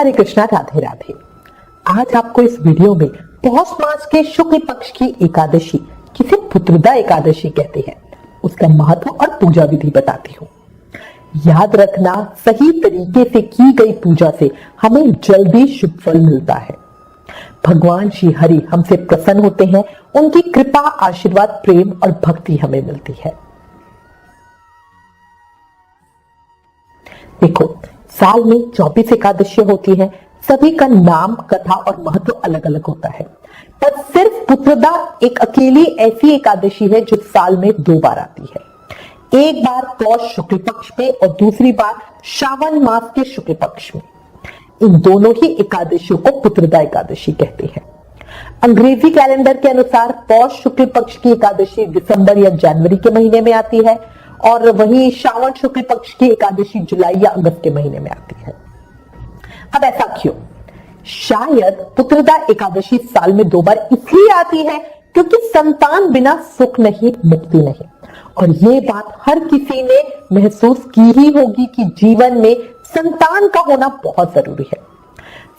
हरे कृष्णा, राधे राधे। आज आपको इस वीडियो में पौष मास के शुक्ल पक्ष की एकादशी, जिसे पुत्रदा एकादशी कहते हैं, उसका महत्व और पूजा विधि बताती हूँ। याद रखना, सही तरीके से की गई पूजा से हमें जल्दी शुभ फल मिलता है। भगवान श्री हरि हमसे प्रसन्न होते हैं, उनकी कृपा, आशीर्वाद, प्रेम और भक्ति हमें मिलती है। देखो, साल में 24 एकादशी होती है। सभी का नाम, कथा और महत्व अलग अलग होता है, पर सिर्फ पुत्रदा एक अकेली ऐसी एकादशी है जो साल में 2 बार आती है। एक बार पौष शुक्ल पक्ष में और दूसरी बार श्रावण मास के शुक्ल पक्ष में। इन दोनों ही एकादशियों को पुत्रदा एकादशी कहते हैं। अंग्रेजी कैलेंडर के अनुसार पौष शुक्ल पक्ष की एकादशी दिसंबर या जनवरी के महीने में आती है और वही श्रावण शुक्ल पक्ष की एकादशी जुलाई या अगस्त के महीने में आती है। अब ऐसा क्यों? शायद पुत्रदा एकादशी साल में 2 बार इसलिए आती है क्योंकि संतान बिना सुख नहीं, मुक्ति नहीं। और ये बात हर किसी ने महसूस की ही होगी कि जीवन में संतान का होना बहुत जरूरी है।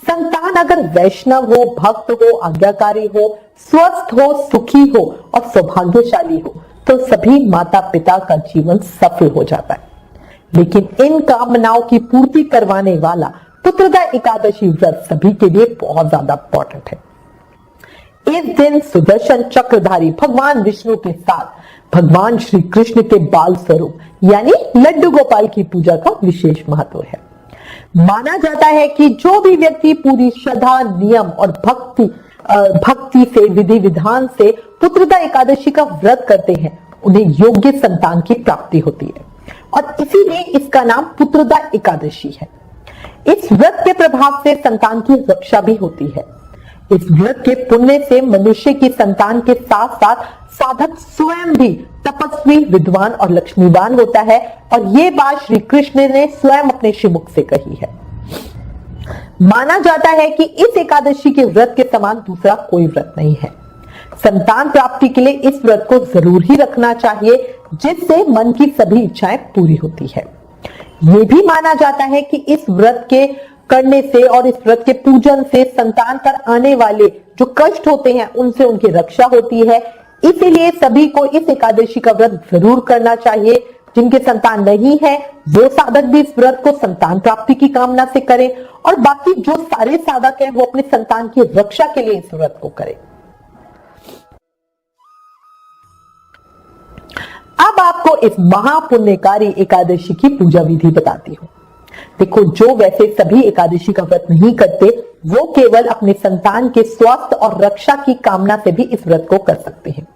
संतान अगर वैष्णव हो, भक्त हो, आज्ञाकारी हो, स्वस्थ हो, सुखी हो और सौभाग्यशाली हो तो सभी माता पिता का जीवन सफल हो जाता है। लेकिन इन कामनाओं की पूर्ति करवाने वाला पुत्रदा एकादशी व्रत सभी के लिए बहुत ज्यादा इंपॉर्टेंट है। इस दिन सुदर्शन चक्रधारी भगवान विष्णु के साथ भगवान श्री कृष्ण के बाल स्वरूप यानी लड्डू गोपाल की पूजा का विशेष महत्व है। माना जाता है कि जो भी व्यक्ति पूरी श्रद्धा, नियम और भक्ति से, विधि विधान से पुत्रदा एकादशी का व्रत करते हैं, उन्हें योग्य संतान की प्राप्ति होती है और इसीलिए इसका नाम पुत्रदा एकादशी है। इस व्रत के प्रभाव से संतान की रक्षा भी होती है। इस व्रत के पुण्य से मनुष्य की संतान के साथ साथ साधक स्वयं भी तपस्वी, विद्वान और लक्ष्मीवान होता है और ये बात श्री कृष्ण ने स्वयं अपने श्रीमुख से कही है। माना जाता है कि इस एकादशी के व्रत के समान दूसरा कोई व्रत नहीं है। संतान प्राप्ति के लिए इस व्रत को जरूर ही रखना चाहिए, जिससे मन की सभी इच्छाएं पूरी होती है। ये भी माना जाता है कि इस व्रत के करने से और इस व्रत के पूजन से संतान पर आने वाले जो कष्ट होते हैं उनसे उनकी रक्षा होती है। इसीलिए सभी को इस एकादशी का व्रत जरूर करना चाहिए। जिनके संतान नहीं है वो साधक भी इस व्रत को संतान प्राप्ति की कामना से करें और बाकी जो सारे साधक हैं वो अपने संतान की रक्षा के लिए इस व्रत को करें। अब आपको इस महापुण्यकारी एकादशी की पूजा विधि बताती हूँ। देखो, जो वैसे सभी एकादशी का व्रत नहीं करते वो केवल अपने संतान के स्वास्थ्य और रक्षा की कामना से भी इस व्रत को कर सकते हैं।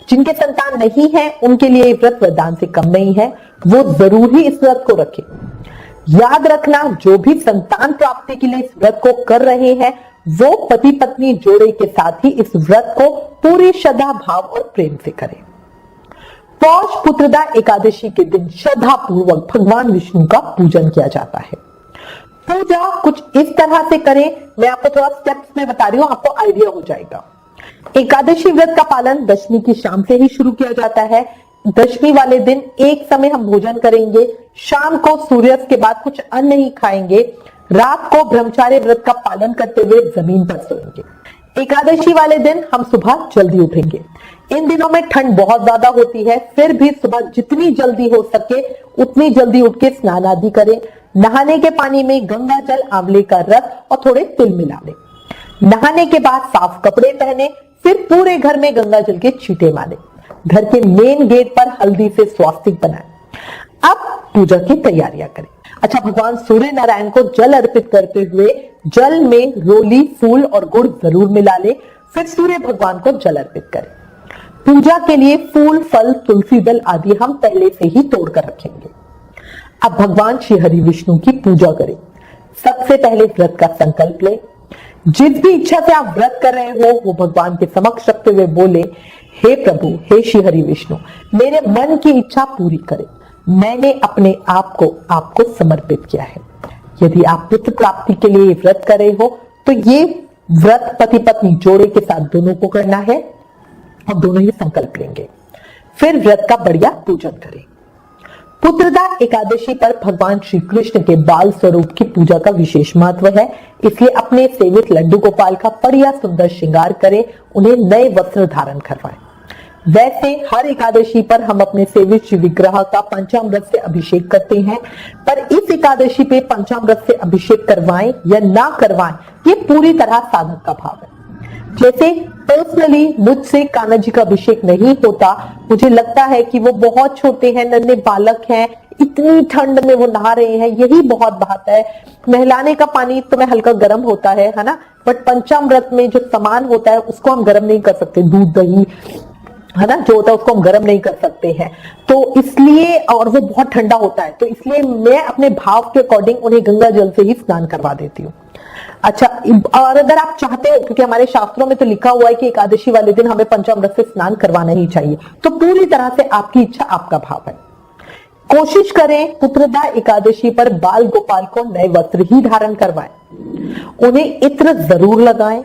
जिनके संतान नहीं है उनके लिए व्रत वरदान से कम नहीं है, वो जरूर ही इस व्रत को रखें। याद रखना, जो भी संतान प्राप्ति के लिए इस व्रत को कर रहे हैं वो पति पत्नी जोड़े के साथ ही इस व्रत को पूरी श्रद्धा, भाव और प्रेम से करें। पौष पुत्रदा एकादशी के दिन श्रद्धा पूर्वक भगवान विष्णु का पूजन किया जाता है। पूजा कुछ इस तरह से करें, मैं आपको थोड़ा स्टेप्स में बता रही हूँ, आपको आइडिया हो जाएगा। एकादशी व्रत का पालन दशमी की शाम से ही शुरू किया जाता है। दशमी वाले दिन एक समय हम भोजन करेंगे, शाम को सूर्यास्त के बाद कुछ अन्न नहीं खाएंगे, रात को ब्रह्मचार्य व्रत का पालन करते हुए जमीन पर सोएंगे। एकादशी वाले दिन हम सुबह जल्दी उठेंगे। इन दिनों में ठंड बहुत ज्यादा होती है, फिर भी सुबह जितनी जल्दी हो सके उतनी जल्दी उठ के स्नान आदि करें। नहाने के पानी में गंगा जल, आंवले का रस और थोड़े तिल मिला लें। नहाने के बाद साफ कपड़े पहने, फिर पूरे घर में गंगा जल के छींटे मारे। घर के मेन गेट पर हल्दी से स्वास्तिक बनाएं। अब पूजा की तैयारियां करें। अच्छा, भगवान सूर्य नारायण को जल अर्पित करते हुए जल में रोली, फूल और गुड़ जरूर मिला ले, फिर सूर्य भगवान को जल अर्पित करें। पूजा के लिए फूल, फल, तुलसी दल आदि हम पहले से ही तोड़कर रखेंगे। अब भगवान श्री हरि विष्णु की पूजा करें। सबसे पहले व्रत का संकल्प लें। जिस भी इच्छा से आप व्रत कर रहे हो वो भगवान के समक्ष रखते हुए बोले, हे प्रभु, हे श्री हरि विष्णु, मेरे मन की इच्छा पूरी करें। मैंने अपने आप को आपको समर्पित किया है। यदि आप पुत्र प्राप्ति के लिए व्रत कर रहे हो तो ये व्रत पति पत्नी जोड़े के साथ दोनों को करना है और दोनों ही संकल्प लेंगे। फिर व्रत का बढ़िया पूजन करें। पुत्रदा एकादशी पर भगवान श्री कृष्ण के बाल स्वरूप की पूजा का विशेष महत्व है, इसलिए अपने सेवित लड्डू गोपाल का बढ़िया सुंदर श्रृंगार करें, उन्हें नए वस्त्र धारण करवाएं। वैसे हर एकादशी पर हम अपने सेवित श्री विग्रह का पंचामृत से अभिषेक करते हैं, पर इस एकादशी पे पंचामृत से अभिषेक करवाएं या ना करवाएं, ये पूरी तरह साधक का भाव है। जैसे पर्सनली मुझसे कान्हा जी का अभिषेक नहीं होता, मुझे लगता है कि वो बहुत छोटे हैं, नन्हे बालक हैं, इतनी ठंड में वो नहा रहे हैं, यही बहुत बात है। नहलाने का पानी तो मैं हल्का गर्म होता है ना, बट पंचामृत में जो सामान होता है उसको हम गर्म नहीं कर सकते, दूध दही है ना जो होता है उसको हम गर्म नहीं कर सकते हैं, तो इसलिए, और वो बहुत ठंडा होता है, तो इसलिए मैं अपने भाव के अकॉर्डिंग उन्हें गंगा जल से ही स्नान करवा देती हूँ। अच्छा, और अगर आप चाहते हो, क्योंकि हमारे शास्त्रों में तो लिखा हुआ है कि एकादशी वाले दिन हमें पंचामृत से स्नान करवाना ही चाहिए, तो पूरी तरह से आपकी इच्छा, आपका भाव है। कोशिश करें पुत्रदा एकादशी पर बाल गोपाल को नए वस्त्र ही धारण करवाएं, उन्हें इत्र जरूर लगाएं,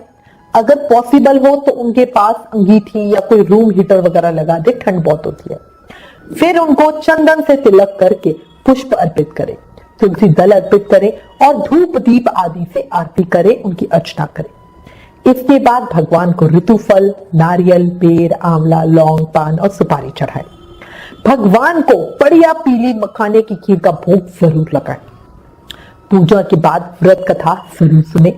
अगर पॉसिबल हो तो उनके पास अंगीठी या कोई रूम हीटर वगैरह लगा दे, ठंड बहुत होती है। फिर उनको चंदन से तिलक करके पुष्प अर्पित करें, तुलसी दल अर्पित करें और धूप दीप आदि से आरती करें, उनकी अर्चना करें। इसके बाद भगवान को ऋतु फल, नारियल, बेर, आंवला, लौंग, पान और सुपारी चढ़ाएं। भगवान को बढ़िया पीली मखाने की खीर का भोग जरूर लगाएं। पूजा के बाद व्रत कथा जरूर सुने।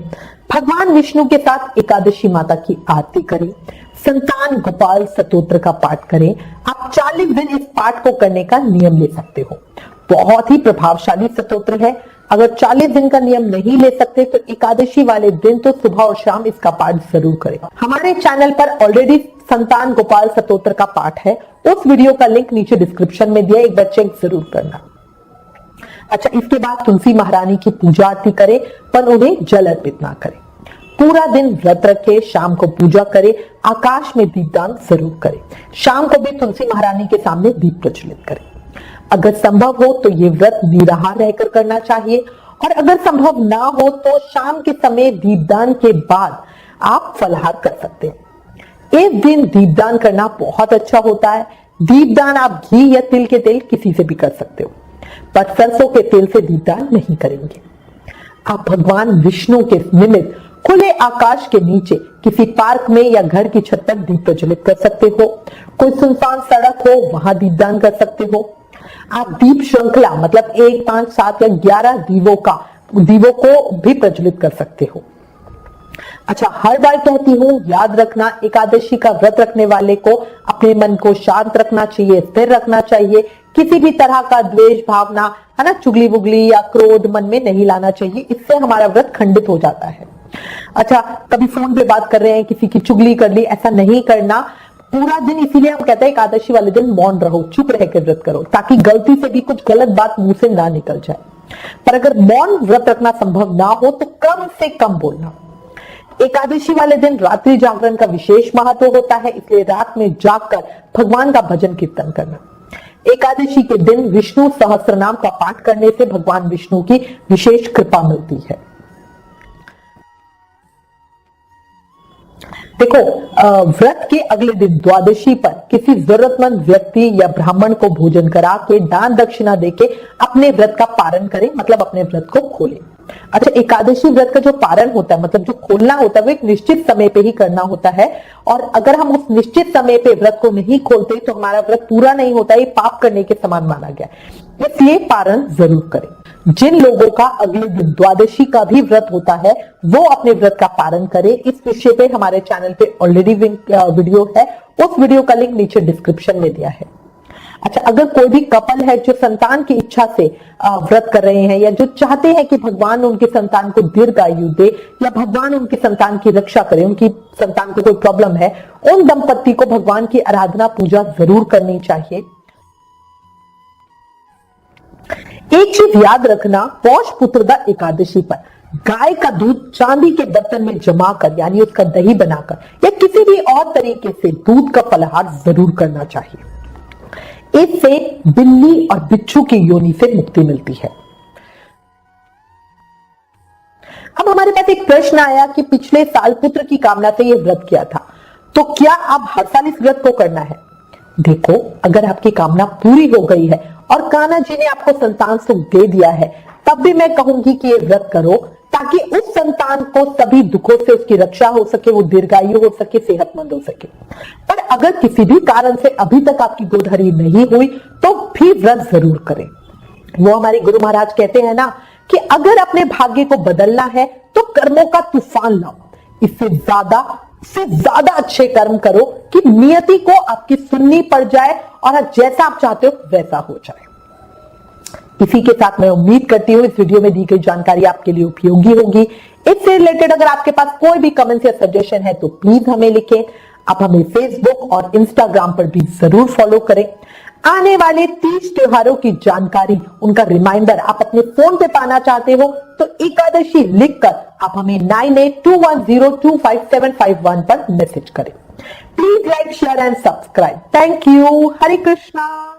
भगवान विष्णु के साथ एकादशी माता की आरती करें। संतान गोपाल स्तोत्र का पाठ करें। आप 40 दिन इस पाठ को करने का नियम ले सकते हो, बहुत ही प्रभावशाली स्तोत्र है। अगर 40 दिन का नियम नहीं ले सकते तो एकादशी वाले दिन तो सुबह और शाम इसका पाठ जरूर करें। हमारे चैनल पर ऑलरेडी संतान गोपाल स्तोत्र का पाठ है, उस वीडियो का लिंक नीचे डिस्क्रिप्शन में दिया, एक बार चेक जरूर करना। अच्छा, इसके बाद तुलसी महारानी की पूजा आरती करें, पर उन्हें जल अर्पित ना करें। पूरा दिन व्रत रखें, शाम को पूजा करें, आकाश में दीपदान जरूर करें। शाम को भी तुलसी महारानी के सामने दीप प्रज्वलित करें। अगर संभव हो तो ये व्रत निराहार रहकर करना चाहिए, और अगर संभव ना हो तो शाम के समय दीपदान के बाद आप फलाहार कर सकते हैं। इस दिन दीपदान करना बहुत अच्छा होता है। दीपदान आप घी या तिल के तेल किसी से भी कर सकते हो, पर सरसों के तेल से दीपदान नहीं करेंगे। आप भगवान विष्णु के निमित्त खुले आकाश के नीचे किसी पार्क में या घर की छत पर दीप प्रज्वलित कर सकते हो। कोई सुनसान सड़क हो वहां दीपदान कर सकते हो। आप दीप श्रृंखला मतलब 1, 5, 7 या 11 दीवों को भी प्रज्वलित कर सकते हो। अच्छा, हर बार कहती हूँ, याद रखना, एकादशी का व्रत रखने वाले को अपने मन को शांत रखना चाहिए, स्थिर रखना चाहिए। किसी भी तरह का द्वेष भावना है ना, चुगली बुगली या क्रोध मन में नहीं लाना चाहिए, इससे हमारा व्रत खंडित हो जाता है। अच्छा, कभी फोन पे बात कर रहे हैं, किसी की चुगली कर ली, ऐसा नहीं करना पूरा दिन। इसीलिए हम कहते हैं एकादशी वाले दिन मौन रहो, चुप रह के व्रत करो, ताकि गलती से भी कुछ गलत बात मुंह से ना निकल जाए। पर अगर मौन व्रत रखना संभव ना हो तो कम से कम बोलना। एकादशी वाले दिन रात्रि जागरण का विशेष महत्व होता है, इसलिए रात में जागकर भगवान का भजन कीर्तन करना। एकादशी के दिन विष्णु सहस्त्रनाम का पाठ करने से भगवान विष्णु की विशेष कृपा मिलती है। देखो, व्रत के अगले दिन द्वादशी पर किसी जरूरतमंद व्यक्ति या ब्राह्मण को भोजन करा के दान दक्षिणा देके अपने व्रत का पारण करें, मतलब अपने व्रत को खोलें। अच्छा, एकादशी व्रत का जो पारण होता है, मतलब जो खोलना होता है, वो एक निश्चित समय पे ही करना होता है, और अगर हम उस निश्चित समय पे व्रत को नहीं खोलते तो हमारा व्रत पूरा नहीं होता, ये पाप करने के समान माना गया, इसलिए पारण जरूर करें। जिन लोगों का अगले दिन द्वादशी का भी व्रत होता है वो अपने व्रत का पारण करें। इस विषय पे हमारे चैनल पे ऑलरेडी वीडियो है, उस वीडियो का लिंक नीचे डिस्क्रिप्शन में दिया है। अच्छा, अगर कोई भी कपल है जो संतान की इच्छा से व्रत कर रहे हैं, या जो चाहते हैं कि भगवान उनके संतान को दीर्घायु दे, या भगवान उनके संतान की रक्षा करे, उनकी संतान को कोई प्रॉब्लम है, उन दंपत्ति को भगवान की आराधना पूजा जरूर करनी चाहिए। एक चीज याद रखना, पौष पुत्रदा एकादशी पर गाय का दूध चांदी के बर्तन में जमाकर, यानी उसका दही बनाकर या किसी भी और तरीके से दूध का फलाहार जरूर करना चाहिए। इससे बिल्ली और बिच्छू की योनि से मुक्ति मिलती है। अब हमारे पास एक प्रश्न आया कि पिछले साल पुत्र की कामना से यह व्रत किया था, तो क्या अब हर साल इस व्रत को करना है? देखो, अगर आपकी कामना पूरी हो गई है और कान्हा जी ने आपको संतान सुख दे दिया है, तब भी मैं कहूंगी कि ये व्रत करो ताकि उस संतान को सभी दुखों से उसकी रक्षा हो सके, वो दीर्घायु हो सके, सेहतमंद हो सके। पर अगर किसी भी कारण से अभी तक आपकी गोधरी नहीं हुई तो भी व्रत जरूर करें। वो हमारे गुरु महाराज कहते हैं ना कि अगर अपने भाग्य को बदलना है तो कर्मों का तूफान लाओ, इससे ज्यादा अच्छे कर्म करो कि नियति को आपकी सुननी पड़ जाए और जैसा आप चाहते हो वैसा हो जाए। इसी के साथ मैं उम्मीद करती हूं इस वीडियो में दी गई जानकारी आपके लिए उपयोगी होगी। इससे रिलेटेड अगर आपके पास कोई भी कमेंट या सजेशन है तो प्लीज हमें लिखें। आप हमें फेसबुक और इंस्टाग्राम पर भी जरूर फॉलो करें। आने वाले 30 त्योहारों की जानकारी, उनका रिमाइंडर आप अपने फोन पे पाना चाहते हो तो एकादशी लिखकर आप हमें 9821025751 पर मैसेज करें। Please like, share and subscribe. Thank you. Hare Krishna.